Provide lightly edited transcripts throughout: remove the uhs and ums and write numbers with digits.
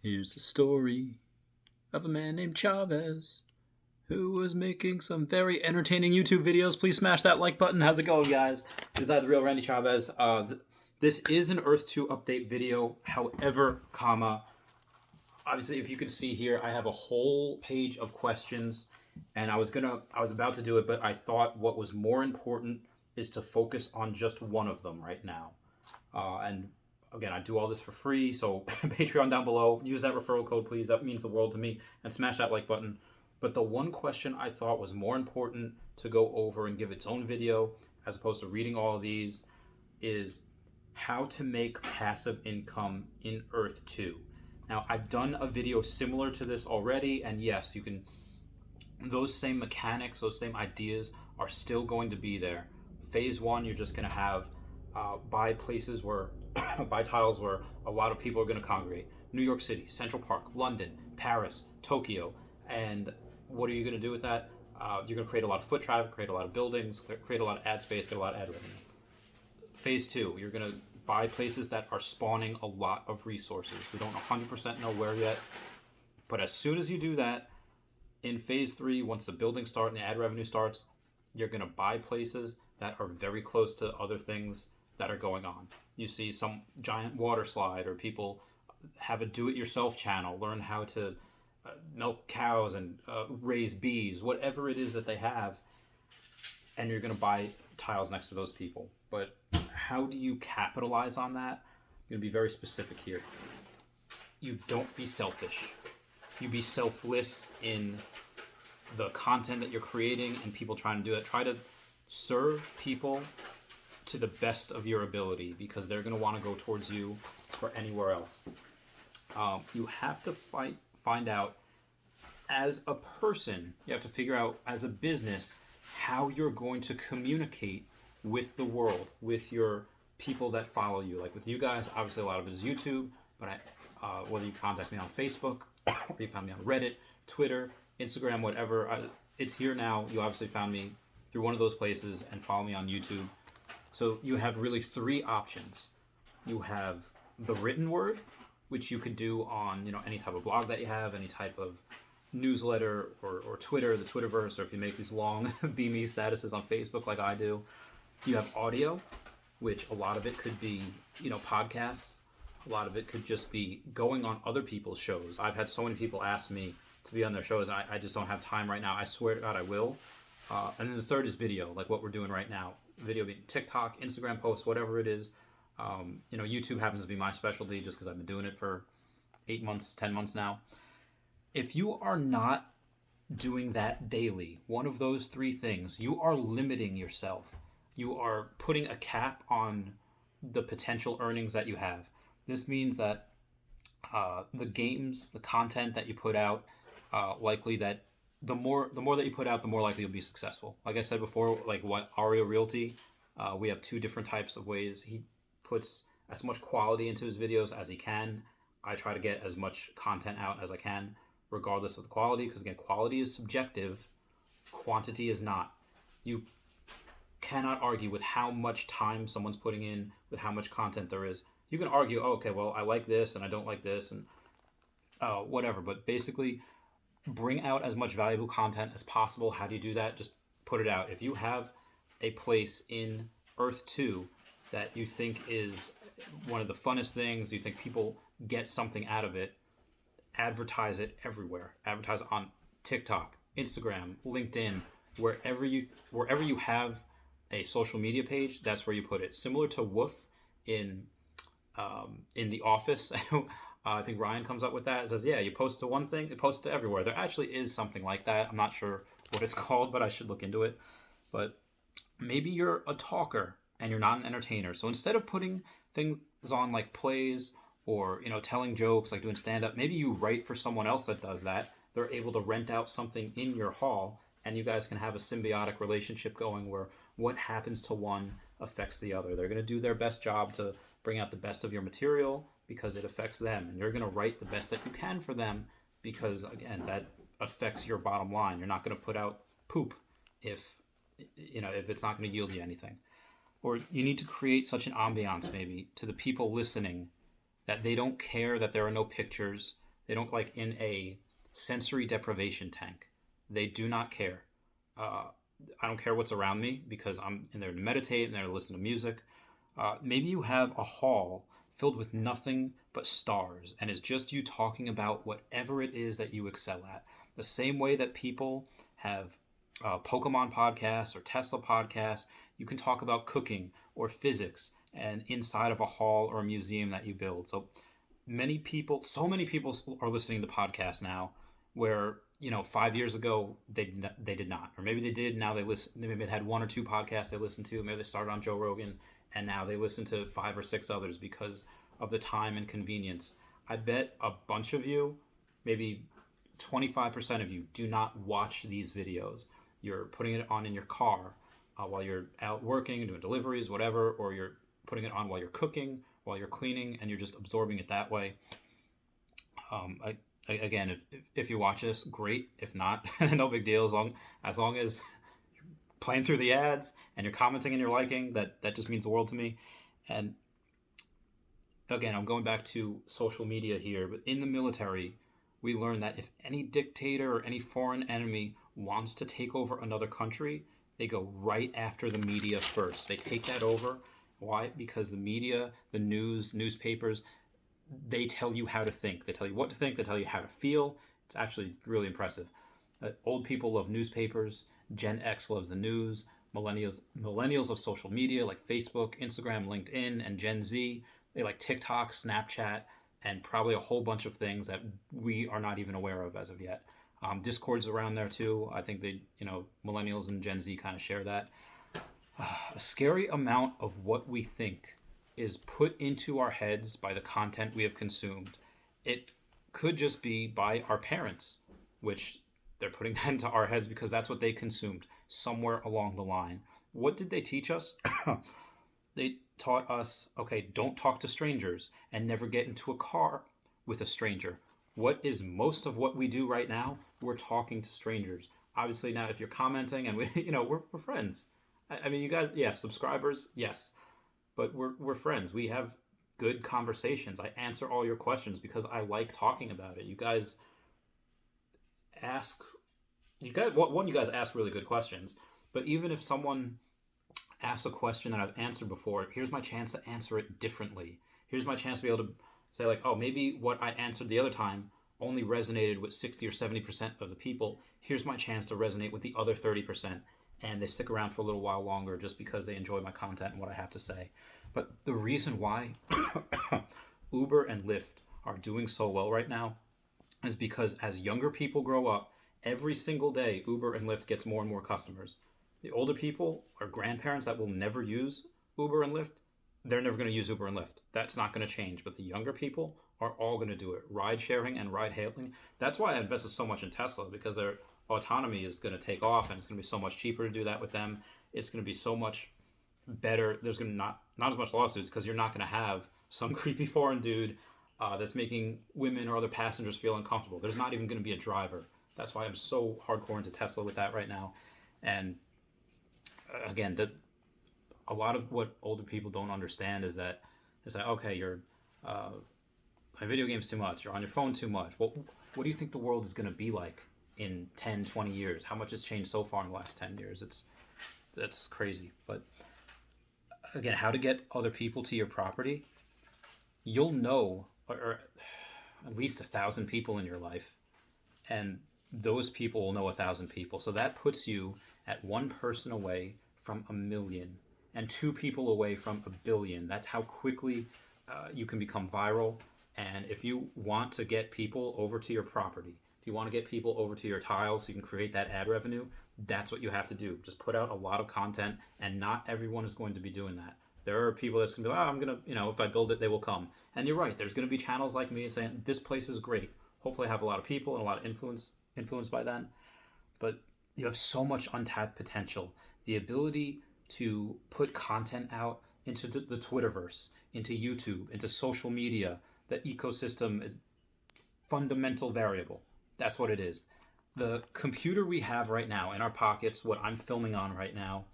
Here's a story of a man named Chavez who was making some very entertaining YouTube videos. Please smash that like button. How's it going, guys? This is the real Randy Chavez. This is an Earth 2 update video. However, obviously, if you can see here, I have a whole page of questions, and I was about to do it, but I thought what was more important is to focus on just one of them right now. And again, I do all this for free, so Patreon down below. Use that referral code, please. That means the world to me. And smash that like button. But the one question I thought was more important to go over and give its own video, as opposed to reading all of these, is how to make passive income in Earth 2. Now, I've done a video similar to this already, and yes, you can. Those same mechanics, those same ideas are still going to be there. Phase 1, you're just going to have buy places where buy tiles where a lot of people are going to congregate. New York City, Central Park, London, Paris, Tokyo. And what are you going to do with that? You're going to create a lot of foot traffic, create a lot of buildings, create a lot of ad space, get a lot of ad revenue. Phase 2, you're going to buy places that are spawning a lot of resources. We don't 100% know where yet, but as soon as you do that, in phase 3, once the buildings start and the ad revenue starts, you're going to buy places that are very close to other things that are going on. You see some giant water slide, or people have a do-it-yourself channel, learn how to milk cows and raise bees, whatever it is that they have, and you're going to buy tiles next to those people. But how do you capitalize on that? I'm going to be very specific here. You don't be selfish. You be selfless in the content that you're creating and people trying to do it. Try to serve people to the best of your ability, because they're going to want to go towards you or anywhere else. You have to find out, as a person, you have to figure out, as a business, how you're going to communicate with the world, with your people that follow you. Like with you guys, obviously a lot of it is YouTube, but whether you contact me on Facebook, or you found me on Reddit, Twitter, Instagram, whatever, it's here now. You obviously found me through one of those places and follow me on YouTube. So you have really 3 options. You have the written word, which you could do on any type of blog that you have, any type of newsletter or Twitter, the Twitterverse, or if you make these long beamy statuses on Facebook like I do. You have audio, which a lot of it could be podcasts. A lot of it could just be going on other people's shows. I've had so many people ask me to be on their shows. I just don't have time right now. I swear to God I will. And then the third is video, like what we're doing right now. Video being TikTok, Instagram posts, whatever it is. YouTube happens to be my specialty just because I've been doing it for 8 months, 10 months now. If you are not doing that daily, one of those 3 things, you are limiting yourself. You are putting a cap on the potential earnings that you have. This means that the content that you put out, likely that the more that you put out, the more likely you'll be successful. Like I said before, like what Ario Realty, we have 2 different types of ways. He puts as much quality into his videos as he can. I try to get as much content out as I can, regardless of the quality, because again, quality is subjective, quantity is not. You cannot argue with how much time someone's putting in, with how much content there is. You can argue, oh, okay, well, I like this and I don't like this and whatever, but basically bring out as much valuable content as possible. How do you do that? Just put it out. If you have a place in Earth 2 that you think is one of the funnest things, you think people get something out of it, advertise it everywhere. Advertise on TikTok, Instagram, LinkedIn, wherever you have a social media page, that's where you put it. Similar to Woof in The Office. I think Ryan comes up with that. It says, yeah, you post to one thing, it posts to everywhere. There actually is something like that. I'm not sure what it's called, but I should look into it. But maybe you're a talker and you're not an entertainer. So instead of putting things on like plays or telling jokes, like doing stand-up, maybe you write for someone else that does that. They're able to rent out something in your hall, and you guys can have a symbiotic relationship going where what happens to one affects the other. They're going to do their best job to bring out the best of your material because it affects them, and you're going to write the best that you can for them because, again, that affects your bottom line. You're not going to put out poop if it's not going to yield you anything. Or you need to create such an ambiance maybe to the people listening that they don't care that there are no pictures, They don't like in a sensory deprivation tank. They do not care. Uh, I don't care what's around me because I'm in there to meditate and there to listen to music. Maybe you have a hall filled with nothing but stars and it's just you talking about whatever it is that you excel at. The same way that people have Pokemon podcasts or Tesla podcasts, you can talk about cooking or physics and inside of a hall or a museum that you build. So many people are listening to podcasts now where 5 years ago they did not, or maybe they did. Now they listen. Maybe they had one or two podcasts they listened to. Maybe they started on Joe Rogan, and now they listen to 5 or 6 others because of the time and convenience. I bet a bunch of you, maybe 25% of you, do not watch these videos. You're putting it on in your car while you're out working and doing deliveries, whatever, or you're putting it on while you're cooking, while you're cleaning, and you're just absorbing it that way. Again, if you watch this, great. If not, no big deal. As long as you're playing through the ads and you're commenting and you're liking, that just means the world to me. And again, I'm going back to social media here, but in the military, we learned that if any dictator or any foreign enemy wants to take over another country, they go right after the media first. They take that over. Why? Because the media, the news, newspapers, they tell you how to think. They tell you what to think. They tell you how to feel. It's actually really impressive. Old people love newspapers. Gen X loves the news. Millennials love social media like Facebook, Instagram, LinkedIn, and Gen Z. They like TikTok, Snapchat, and probably a whole bunch of things that we are not even aware of as of yet. Discord's around there too. I think millennials and Gen Z kind of share that. A scary amount of what we think is put into our heads by the content we have consumed. It could just be by our parents, which they're putting that into our heads because that's what they consumed somewhere along the line. What did they teach us? They taught us, okay, don't talk to strangers and never get into a car with a stranger. What is most of what we do right now? We're talking to strangers. Obviously now if you're commenting and we're friends. I mean, you guys, yes, subscribers, yes. But we're friends. We have good conversations. I answer all your questions because I like talking about it. You guys ask really good questions. But even if someone asks a question that I've answered before, here's my chance to answer it differently. Here's my chance to be able to say like, oh, maybe what I answered the other time only resonated with 60 or 70% of the people. Here's my chance to resonate with the other 30%. And they stick around for a little while longer just because they enjoy my content and what I have to say. But the reason why Uber and Lyft are doing so well right now is because as younger people grow up, every single day Uber and Lyft gets more and more customers. The older people or grandparents that will never use Uber and Lyft, they're never going to use Uber and Lyft. That's not going to change. But the younger people are all going to do it. Ride sharing and ride hailing. That's why I invested so much in Tesla, because their autonomy is going to take off and it's going to be so much cheaper to do that with them. It's going to be so much better. There's going to not as much lawsuits because you're not going to have some creepy foreign dude that's making women or other passengers feel uncomfortable. There's not even going to be a driver. That's why I'm so hardcore into Tesla with that right now. And again, a lot of what older people don't understand is that it's like, okay, you're playing video games too much, you're on your phone too much. Well, what do you think the world is going to be like in 10, 20 years? How much has changed so far in the last 10 years? That's crazy. But again, how to get other people to your property, you'll know, or at least 1,000 people in your life, and those people will know 1,000 people. So that puts you at one person away from 1 million and 2 people away from 1 billion. That's how quickly you can become viral. And if you want to get people over to your property, if you want to get people over to your tiles so you can create that ad revenue, that's what you have to do. Just put out a lot of content, and not everyone is going to be doing that. There are people that's going to be like, I'm going to, if I build it, they will come. And you're right. There's going to be channels like me saying, this place is great. Hopefully I have a lot of people and a lot of influence by then. But you have so much untapped potential. The ability to put content out into the Twitterverse, into YouTube, into social media. The ecosystem is fundamental variable. That's what it is. The computer we have right now in our pockets, what I'm filming on right now,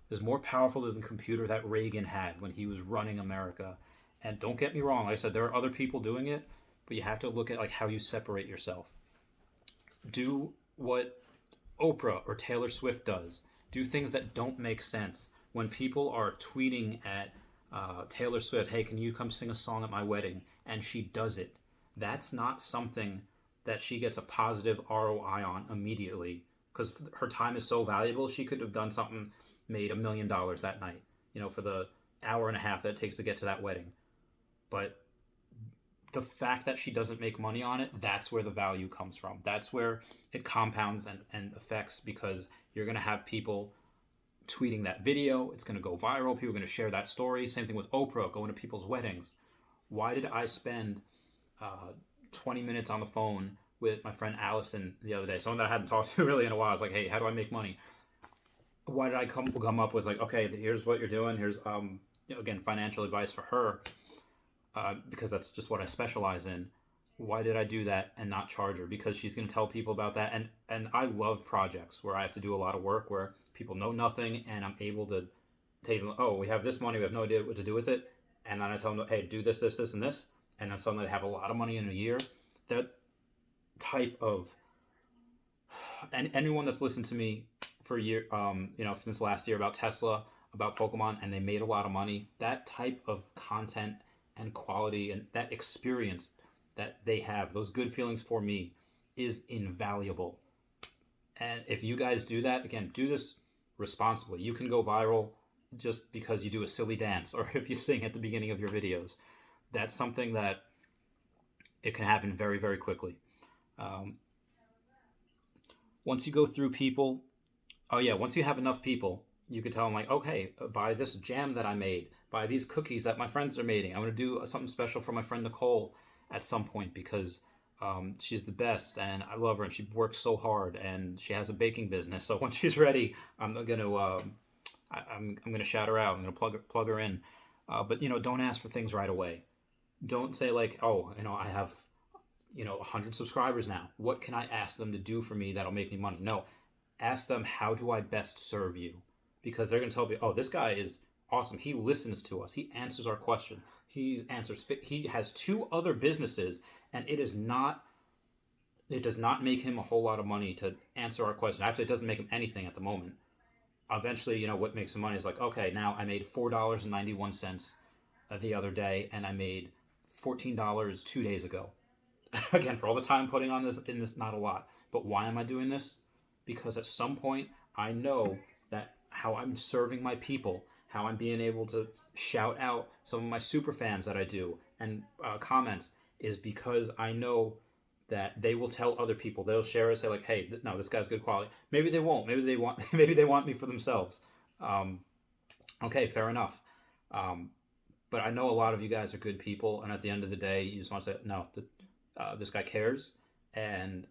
is more powerful than the computer that Reagan had when he was running America. And don't get me wrong, like I said, there are other people doing it, but you have to look at like how you separate yourself. Do what Oprah or Taylor Swift does. Do things that don't make sense. When people are tweeting at Taylor Swift, hey, can you come sing a song at my wedding? And she does it. That's not something that she gets a positive ROI on immediately, because her time is so valuable. She could have done something, made $1 million that night, for the hour and a half that it takes to get to that wedding. But the fact that she doesn't make money on it, that's where the value comes from. That's where it compounds and affects, because you're going to have people tweeting that video. It's going to go viral. People are going to share that story. Same thing with Oprah, going to people's weddings. Why did I spend 20 minutes on the phone with my friend Allison the other day? Someone that I hadn't talked to really in a while. I was like, hey, how do I make money? Why did I come up with like, okay, here's what you're doing. Here's, again, financial advice for her. Because that's just what I specialize in. Why did I do that and not charge her? Because she's going to tell people about that. And I love projects where I have to do a lot of work, where people know nothing, and I'm able to tell them, oh, we have this money, we have no idea what to do with it. And then I tell them, hey, do this, this, this, and this. And then suddenly they have a lot of money in a year. That type of, and anyone that's listened to me for a year, since last year about Tesla, about Pokemon, and they made a lot of money, that type of content and quality and that experience that they have, those good feelings for me, is invaluable. And if you guys do that, again, do this responsibly. You can go viral just because you do a silly dance, or if you sing at the beginning of your videos. That's something that it can happen very, very quickly. Once you go through people, once you have enough people, you could tell them like, okay, buy this jam that I made, buy these cookies that my friends are making. I'm going to do something special for my friend Nicole at some point, because she's the best and I love her and she works so hard and she has a baking business. So when she's ready, I'm going to shout her out. I'm going to plug her in. But don't ask for things right away. Don't say like, oh, I have 100 subscribers now. What can I ask them to do for me that'll make me money? No, ask them, how do I best serve you? Because they're going to tell me, oh, this guy is awesome. He listens to us. He answers our question. He has 2 other businesses, and it does not make him a whole lot of money to answer our question. Actually, it doesn't make him anything at the moment. Eventually, what makes him money is like, okay, now I made $4.91 the other day, and I made $14 2 days ago. Again, for all the time putting on this, not a lot. But why am I doing this? Because at some point, I know that how I'm serving my people, how I'm being able to shout out some of my super fans that I do and comments, is because I know that they will tell other people. They'll share it, say like, hey, no, this guy's good quality. Maybe they won't. Maybe they want maybe they want me for themselves. Okay, fair enough. But I know a lot of you guys are good people, and at the end of the day, you just want to say, no, this guy cares, and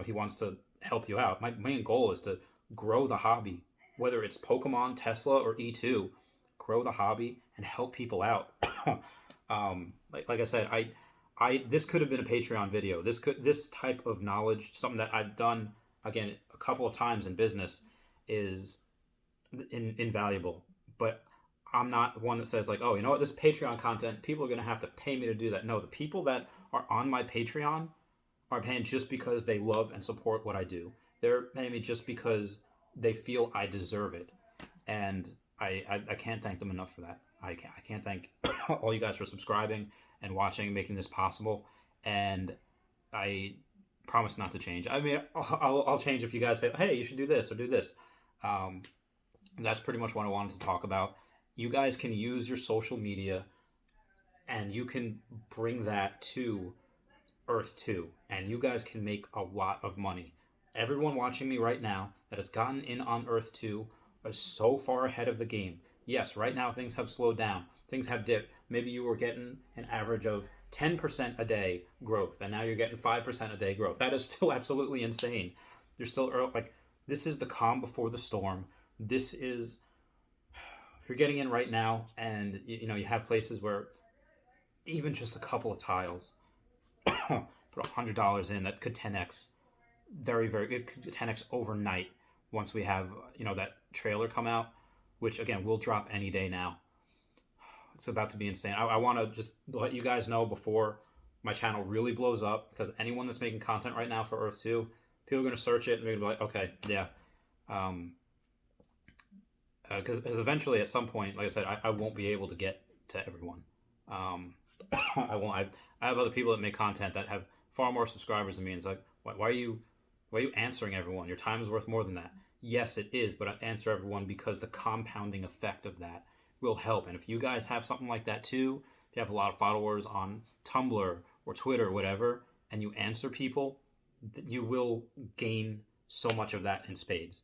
he wants to help you out. My main goal is to grow the hobby, whether it's Pokemon, Tesla, or E2. Grow the hobby and help people out. Like I said, this could have been a Patreon video. This type of knowledge, something that I've done again a couple of times in business, is invaluable. But I'm not one that says like, oh, you know what, this Patreon content, people are going to have to pay me to do that. No, the people that are on my Patreon are paying just because they love and support what I do. They're paying me just because they feel I deserve it. And I can't thank them enough for that. I can't thank all you guys for subscribing and watching and making this possible. And I promise not to change. I mean, I'll change if you guys say, hey, you should do this or do this. That's pretty much what I wanted to talk about. You guys can use your social media and you can bring that to Earth 2, and you guys can make a lot of money. Everyone watching me right now that has gotten in on Earth 2 is so far ahead of the game. Yes, right now things have slowed down. Things have dipped. Maybe you were getting an average of 10% a day growth, and now you're getting 5% a day growth. That is still absolutely insane. You're still this is the calm before the storm. This is, if you're getting in right now, and you have places where even just a couple of tiles, put $100 in, that could 10x. Very, very, it could 10x overnight once we have that trailer come out, which again will drop any day now. It's about to be insane. I want to just let you guys know before my channel really blows up, because anyone that's making content right now for Earth 2, people are going to search it and they're going to be like, okay, yeah. Because eventually, at some point, like I said, I won't be able to get to everyone. I won't. I have other people that make content that have far more subscribers than me, and it's like, why are you answering everyone? Your time is worth more than that. Yes, it is, but I answer everyone because the compounding effect of that will help. And if you guys have something like that too, if you have a lot of followers on Tumblr or Twitter or whatever, and you answer people, you will gain so much of that in spades.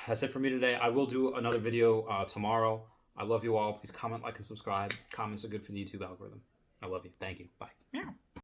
That's it for me today. I will do another video tomorrow. I love you all. Please comment, like, and subscribe. Comments are good for the YouTube algorithm. I love you. Thank you. Bye. Meow.